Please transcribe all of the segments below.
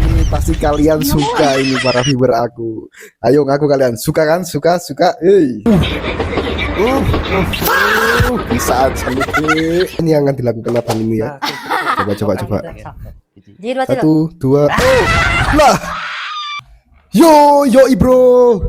Ini pasti kalian suka ini para viewer aku. Ayo ngaku kalian suka kan? Suka. Bisa aja nih. Ini yang akan dilakukan abang ini ya. Coba. 1, 2. Lah. Yo bro.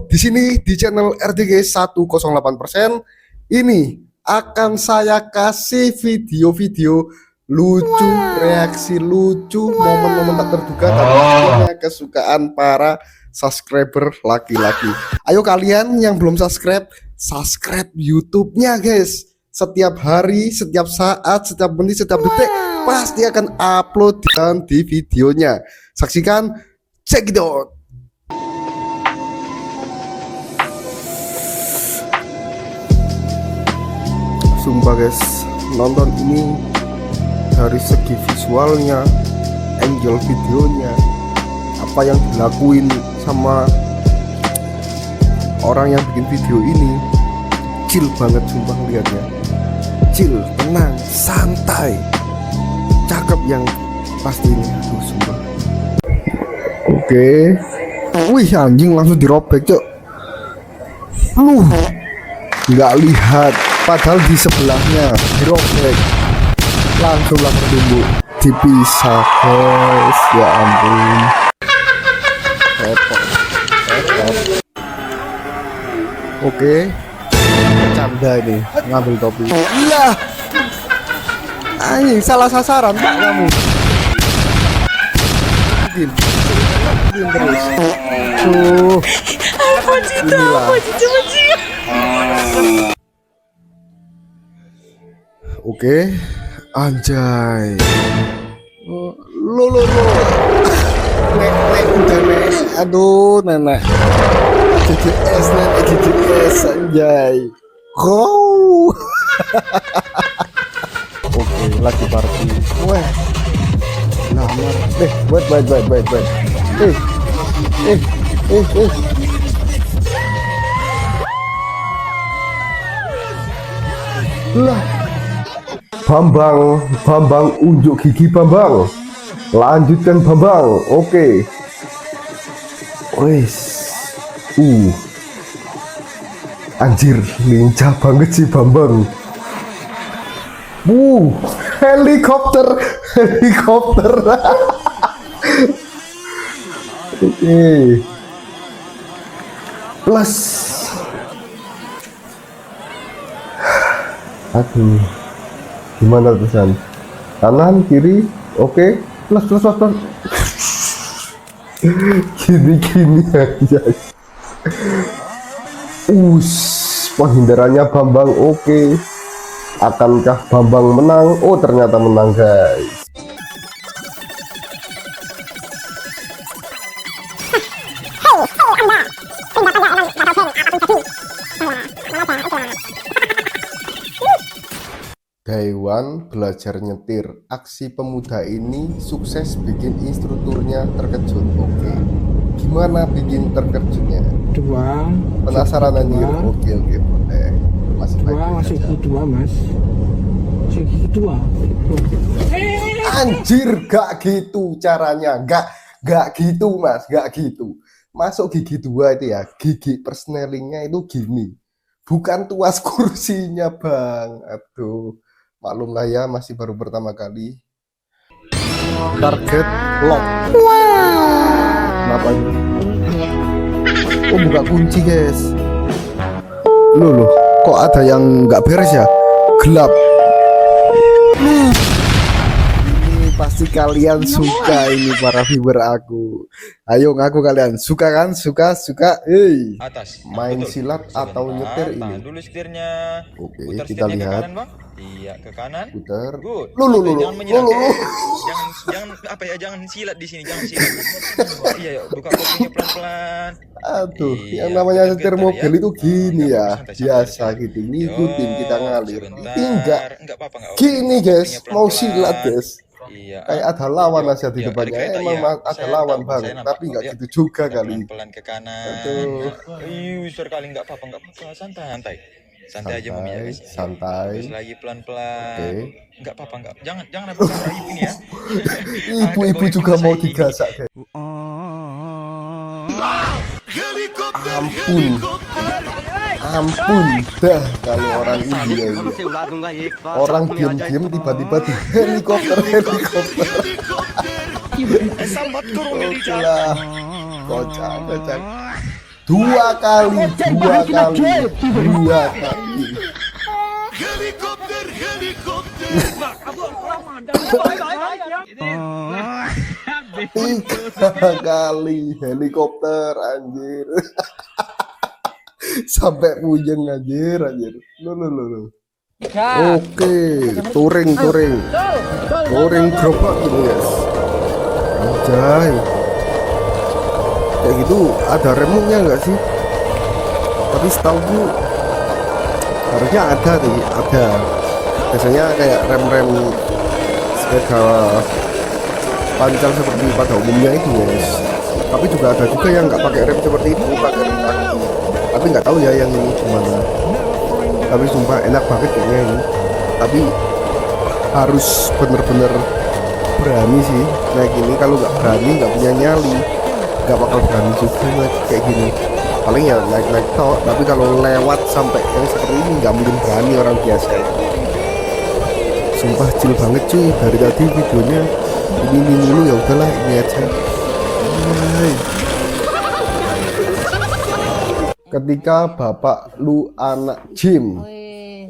Di sini di channel RTG 108%. Ini akan saya kasih video-video lucu, reaksi lucu, momen-momen tak terduga dan kesukaan para subscriber laki-laki. Ayo kalian yang belum subscribe YouTube-nya guys. Setiap hari, setiap saat, setiap menit, setiap detik pasti akan upload di videonya. Saksikan, check it out. Sumpah guys, nonton ini dari segi visualnya, angle videonya, apa yang dilakuin sama orang yang bikin video ini, chill banget sumpah lihatnya. Chill, tenang, santai, cakep yang pasti ini. Aduh sumpah. Oke. Wih anjing langsung dirobek cok. Nggak lihat, padahal di sebelahnya dirobek. Langsung tumbuk, dipisah guys, ya ampun. Repot. Oke, canda ini ngambil topi. Lah, anjing salah sasaran pak kamu. Mungkin terus. Oke, anjay. Lo. Nek udah nek. Aduh, nenek. GGS anjay. Wow. Oke, lagi party. Wah. Lamar. Wait. Lah. Bambang unjuk gigi Bambang. Lanjutkan Bambang. Oke. Wes. Anjir, lincah banget sih Bambang. Helikopter. Oke. Plus. Aduh. Gimana terusan? Kanan, kiri, oke. Plus. Gini aja. Penghindarannya Bambang oke. Akankah Bambang menang? Oh ternyata menang guys. Daiwan belajar nyetir. Aksi pemuda ini sukses bikin instrukturnya terkejut. Oke. Gimana bikin terkejutnya? Dua. Penasaran anjir. Oke. Masih kedua mas. Masih kedua. Anjir, gak gitu caranya. Gak gitu mas, gak gitu. Masuk gigi dua itu ya, gigi persnelingnya itu gini. Bukan tuas kursinya bang. Aduh. Maklum lah ya, masih baru pertama kali. Target lock. Kenapa ini? Oh buka kunci guys. Loh, kok ada yang nggak beres ya? Gelap. Ini pasti kalian suka ini para viewer aku. Ayo ngaku kalian suka kan? Suka. Atas. Main Betul. silat atau nyetir ini? Tahan dulu setirnya. Oke, Putar kita setirnya lihat. ke kanan, Bang. Iya, ke kanan. Putar. Good. Lu. Jangan menyilat. Jangan apa ya? Jangan silat di sini, jangan silat. Iya, buka kopinya pelan-pelan. Aduh, Iya, yang namanya getar-getar setir mobil ya. itu gini ya, Santai-santai. biasa gitu, ngikutin kita ngalir. Sebentar. Ini enggak apa-apa. gini guys, Kopinya mau pelan-pelan. silat guys. Iya. Kayak ada lawan Yuk, aja di yuk, depannya. ada kereta, Emang iya. ada Saya lawan tahu, bang, saya nampak tapi kok, nggak yuk. gitu juga Kita kali. pelan-pelan ke kanan. Aduh. Besar kali nggak apa-apa, santai. Santai aja Mami, jaga sini. Santai. Terus lagi pelan-pelan. Oke. Enggak apa-apa, enggak. Jangan apa ibu ini ya. Ibu-ibu juga mau digasak, guys. Ampun dah kalau orang India ini. Orang diam-diam tiba-tiba di helikopter. Oke lah, kocak. Dua kali. Tiga kali helikopter anjir. Sampai puyeng anjir. Lo. Oke, touring gerobak gitu guys. Anjay. Kayak gitu ada remnya nggak sih? Tapi setahu harusnya ada. Biasanya kayak rem sepeda pancal seperti pada umumnya itu guys. Tapi juga ada juga yang nggak pakai rem seperti itu, pakai rem kaki. Tapi nggak tahu ya yang ini gimana. Tapi sumpah enak banget kayaknya ini. Tapi harus bener-bener berani sih naik ini. Kalau nggak berani, nggak punya nyali, nggak bakal berani juga naik kayak gini. Paling ya naik tok. Tapi kalau lewat sampai yang seperti ini nggak mungkin berani orang biasa. Sumpah chill banget cuy. Dari tadi videonya ini dulu, ya udahlah ini aja. Ketika bapak lu anak gym.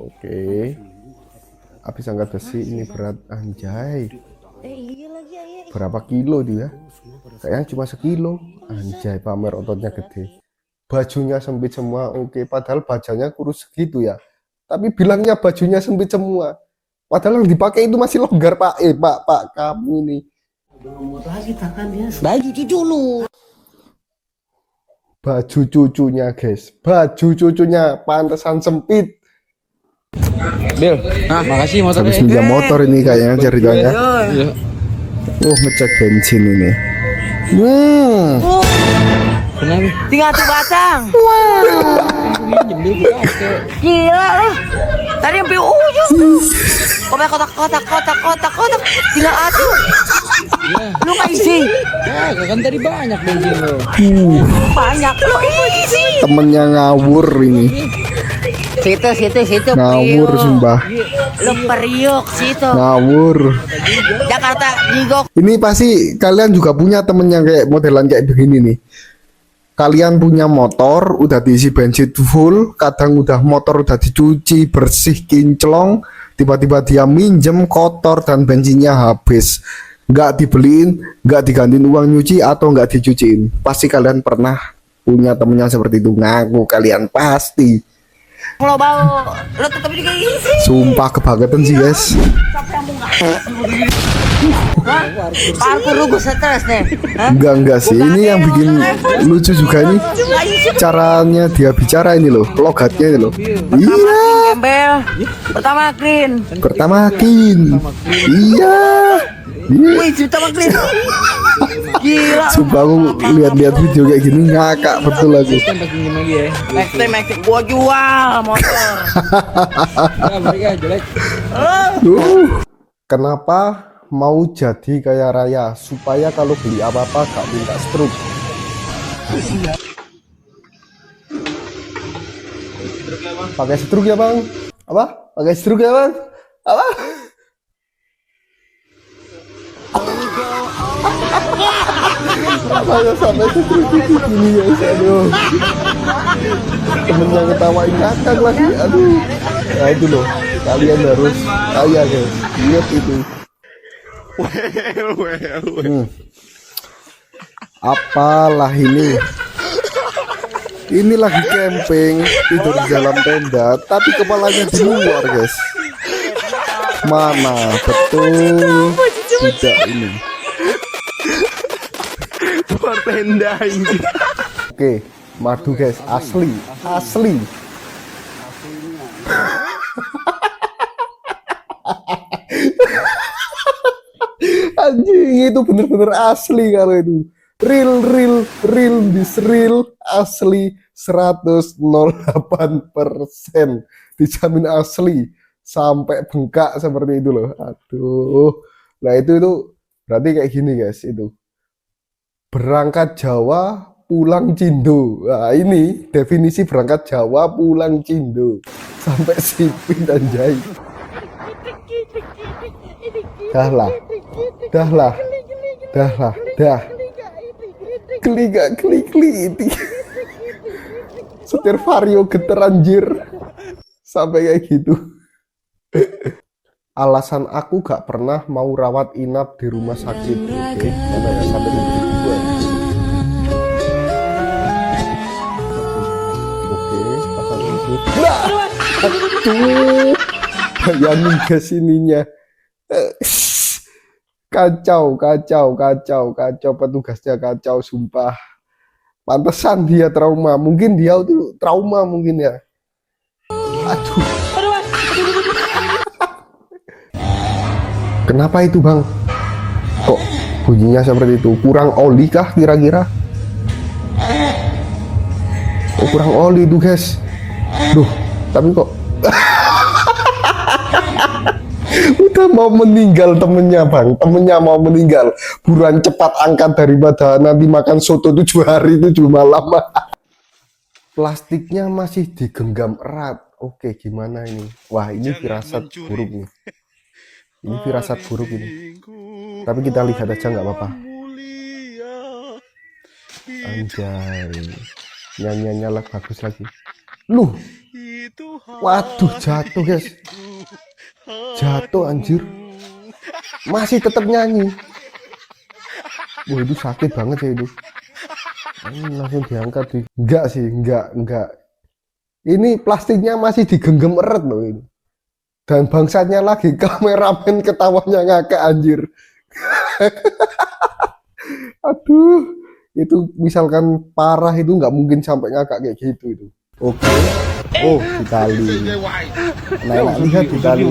Oke. Habis angkat besi ini berat anjay. Berapa kilo dia? Kayaknya cuma sekilo. Anjay, pamer ototnya gede. Bajunya sempit semua. Oke, padahal bajunya kurus segitu ya. Tapi bilangnya bajunya sempit semua. Padahal yang dipakai itu masih longgar, Pak. Pak, kamu nih. Baju cucu lu. Baju cucunya guys, baju cucunya pantesan sempit. Bil, makasih motor. Habis pinjam motor ini kayaknya ceritanya. Oh, ngecek bensin ini. Tinggal tuh batang. Gila lu. Tadi sampai ujung. Kotak. Tinggal atuh. Lu nggak isi. Ya, kan tadi banyak bensin lo. Banyak lu isi. Temennya ngawur ini. Situ. Ngawur sumpah. Lu Priok situ. Ngawur. Jakarta Jigok. Ini pasti kalian juga punya temen yang kayak modelan kayak begini nih. Kalian punya motor, udah diisi bensin full, kadang motor udah dicuci bersih kinclong, tiba-tiba dia minjem kotor dan bensinnya habis. Nggak dibeliin, nggak digantiin uang nyuci atau nggak dicuciin. Pasti kalian pernah punya temennya seperti itu. Ngaku kalian pasti. Kalau bau, lu tetap juga isi. Sumpah kebangetan sih guys. Parkur lu gue stres nih. Enggak sih. Ini yang bikin lucu juga ini. Caranya dia bicara ini loh, logatnya ini loh. Iya. Gembel. Pertama clean. Iya. Wih, pertama clean. Gila. Sumpah aku lihat video kayak gini ngakak betul aku. Next time gua jual motor. Kenapa mau jadi kaya raya? Supaya kalau beli apa-apa gak minta stroke. Pakai stroke ya bang? Apa? Pakai stroke ya bang? Apa? Saya sampai stroke gini ya, aduh. Temennya ketawain ngakak lagi, aduh. Nah itu loh, kalian harus kaya guys, lihat itu. Apalah ini? Ini lagi camping, tidur di dalam tenda, tapi kepalanya di luar guys. Mana betul tidak ini? Luar tenda ini. Oke, madu guys, asli. Anjing, itu bener-bener asli kalau itu. Real, asli 108%, dijamin asli sampai bengkak seperti itu loh. Aduh. Nah itu berarti kayak gini guys, itu berangkat Jawa pulang Cindo. Nah ini definisi berangkat Jawa pulang Cindo sampai Sipin dan Jai. Dah lah. Klik. Setir Vario geter anjir. Sampai kayak gitu. Alasan aku gak pernah mau rawat inap di rumah sakit. Oke, karena gak sampai begitu juga. Oke, pasang itu. Nah, aduh, bayangin guys ininya. Kacau, petugasnya kacau, sumpah. Pantesan dia trauma, mungkin dia tuh trauma mungkin ya. Aduh. Kenapa itu bang? Kok bunyinya seperti itu? Kurang oli kah kira-kira? Oh kurang oli itu guys. Duh, tapi kok udah mau meninggal temennya bang, temennya mau meninggal. Buruan cepat angkat daripada nanti makan soto 7 hari 7 malam. Plastiknya masih digenggam erat. Oke, gimana ini? Wah ini firasat buruk nih. Ini firasat buruk ini. Tapi kita lihat aja nggak apa-apa. Anjay, nyanyiannya lah bagus lagi. Luh, waduh jatuh guys. Jatuh anjir. Masih tetap nyanyi. Wah itu sakit banget ya itu. Langsung diangkat sih. Enggak sih, enggak. Ini plastiknya masih digenggam erat loh ini. Dan bangsatnya lagi kameramen ketawanya ngakak anjir. Aduh, itu misalkan parah itu nggak mungkin sampai ngakak kayak gitu itu. Oke. Oh, ditali. Nah, lihat ditali.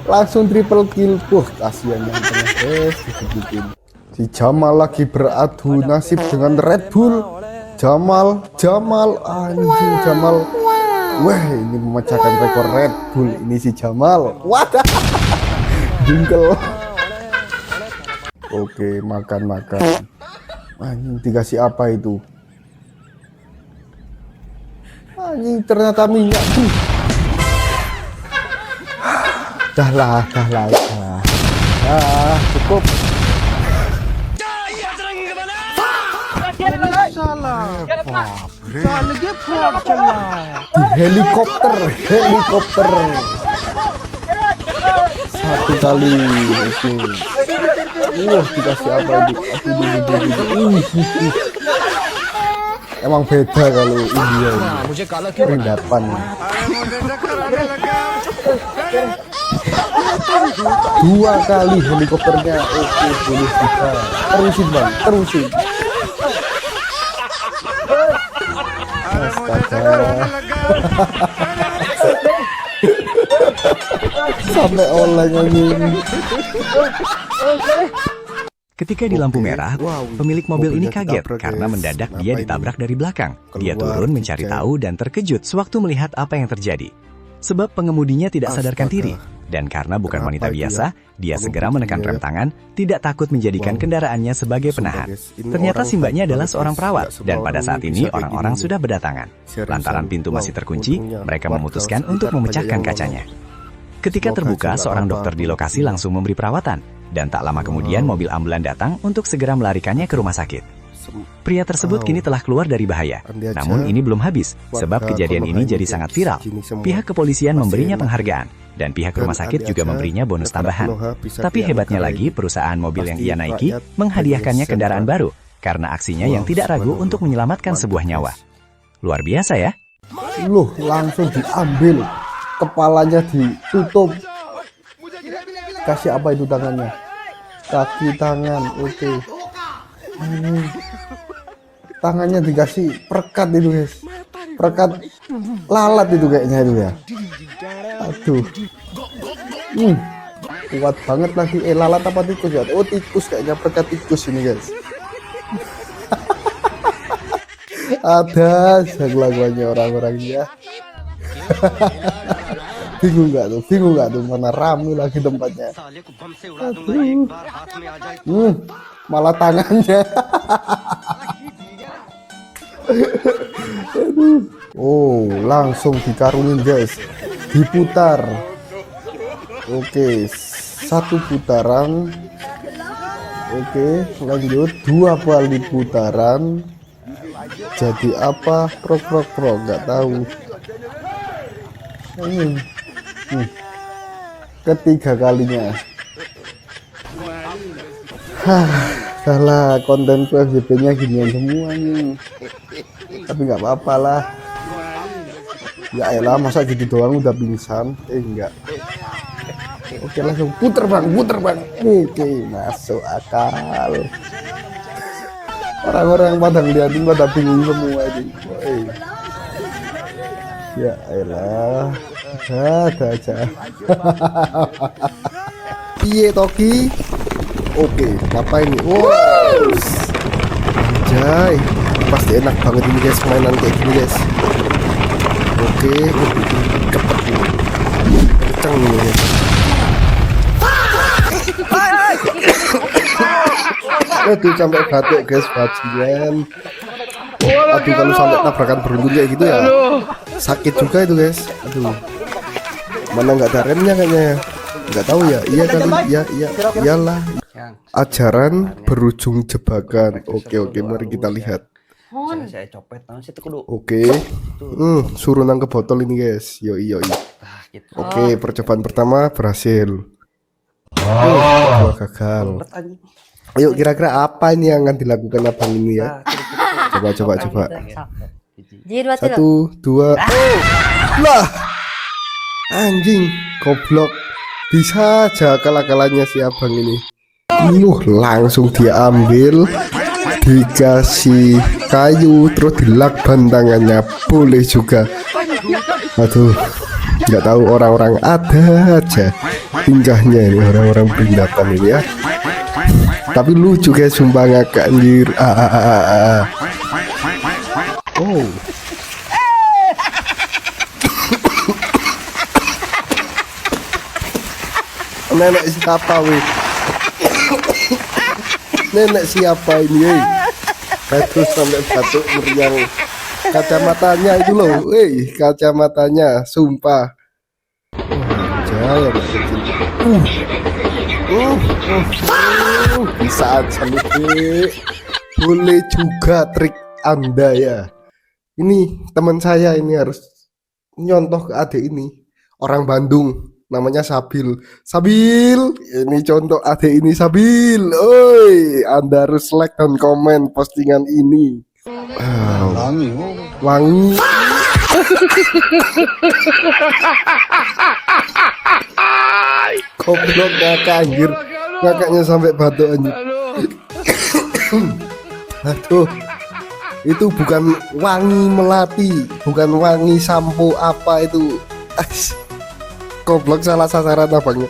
Langsung triple kill. Kasihan yang tengah guys, digebukin. Si Jamal lagi beradu nasib dengan Red Bull. Jamal, anjing Jamal. Wah, ini memecahkan rekor Red Bull. Ini si Jamal. Wadah. Jungkel. Oke, makan. Anjing dikasih apa itu? Anjing ternyata minyak tuh. Dah lah. Cukup. Di helikopter. Satu kali. Oke. Dikasih apa itu? Emang beda kalau India ini. Perindapan. 2 kali helikopternya. Oke, boleh bisa. Terusin bang, terusin. Astaga. Sampai oleng anjing. Ketika di lampu merah, pemilik mobil ini kaget karena mendadak dia ditabrak dari belakang. Dia turun mencari tahu dan terkejut sewaktu melihat apa yang terjadi. Sebab pengemudinya tidak sadarkan diri. Dan karena bukan wanita biasa, dia segera menekan rem tangan, tidak takut menjadikan kendaraannya sebagai penahan. Ternyata si mbaknya adalah seorang perawat, dan pada saat ini orang-orang sudah berdatangan. Lantaran pintu masih terkunci, mereka memutuskan untuk memecahkan kacanya. Ketika terbuka, seorang dokter di lokasi langsung memberi perawatan, dan tak lama kemudian mobil ambulan datang untuk segera melarikannya ke rumah sakit. Pria tersebut kini telah keluar dari bahaya. Namun ini belum habis, sebab kejadian ini jadi sangat viral. Pihak kepolisian memberinya penghargaan, dan pihak rumah sakit juga memberinya bonus tambahan. Tapi hebatnya lagi, perusahaan mobil yang ia naiki menghadiahkannya kendaraan baru, karena aksinya yang tidak ragu untuk menyelamatkan sebuah nyawa. Luar biasa ya? Loh, langsung diambil. Kepalanya ditutup. Kasih apa itu tangannya? Kaki tangan, oke. Tangannya dikasih perekat itu guys. Perekat lalat itu kayaknya itu ya. Aduh. Kuat banget lagi. Lalat apa tikus ya? Oh tikus kayaknya, perekat tikus ini guys. Ada kelakuannya orang-orangnya. Bingung nggak tuh mana rame lagi tempatnya. Aduh. Malah tangannya. Aduh. Oh, langsung dikarunin guys, diputar. Oke, satu putaran. Oke, lanjut 2 kali putaran. Jadi apa? Prok nggak tahu. Ketiga kalinya. Salah konten FYP-nya ginian semua nih. Tapi nggak apa-apa lah. Ya elah, masa gitu doang udah pingsan? Enggak. Oke, langsung puter bang. Oke, masuk akal. Orang-orang pada ngeliatin pada bingung semua ini. Ya elah, ada aja. Piye Toki? Oke, apa ini? Wow, anjay, pasti enak banget ini guys, mainan kayak gini guys. Oke, cepet nih, kenceng nih guys. Aduh, sampai batuk guys, bajingan. Aduh, kalau sampai tabrakan beruntun kayak gitu ya sakit juga itu guys. Aduh, mana nggak ada remnya kayaknya, nggak tahu ya. Iya kali, iyalah. Ajaran berujung jebakan. Oke, mari kita lihat. Oke, suruh nangkep botol ini guys. Yoi. Oke, percobaan pertama berhasil. Kedua gagal. Ayo, kira-kira apa ini yang akan dilakukan abang ini ya? Coba. 1, 2. Lah, anjing, goblok. Bisa aja kalah-kalahnya si abang ini. Langsung diambil, dikasih kayu, terus dilakban tangannya. Boleh juga. Aduh, nggak tahu orang-orang ada aja tingkahnya ini, orang-orang peringatan ini ya. Tapi lucu guys, sumpah ngakak anjir. Oh. Nenek siapa weh? Nenek siapa ini? Terus sampai batuk meriang. Kacamatanya itu loh, kacamatanya, sumpah. Jaya bisa aja nih. Boleh juga trik Anda ya. Ini teman saya ini harus nyontoh ke adik ini, orang Bandung, namanya Sabil. Ini contoh adik ini Sabil. Oi, Anda harus like dan komen postingan ini. Wangi. Goblok ngakak anjir. Ngakaknya sampai batuk anjir. Aduh. Itu bukan wangi melati, bukan wangi sampo apa itu. Goblok, salah sasaran abangnya.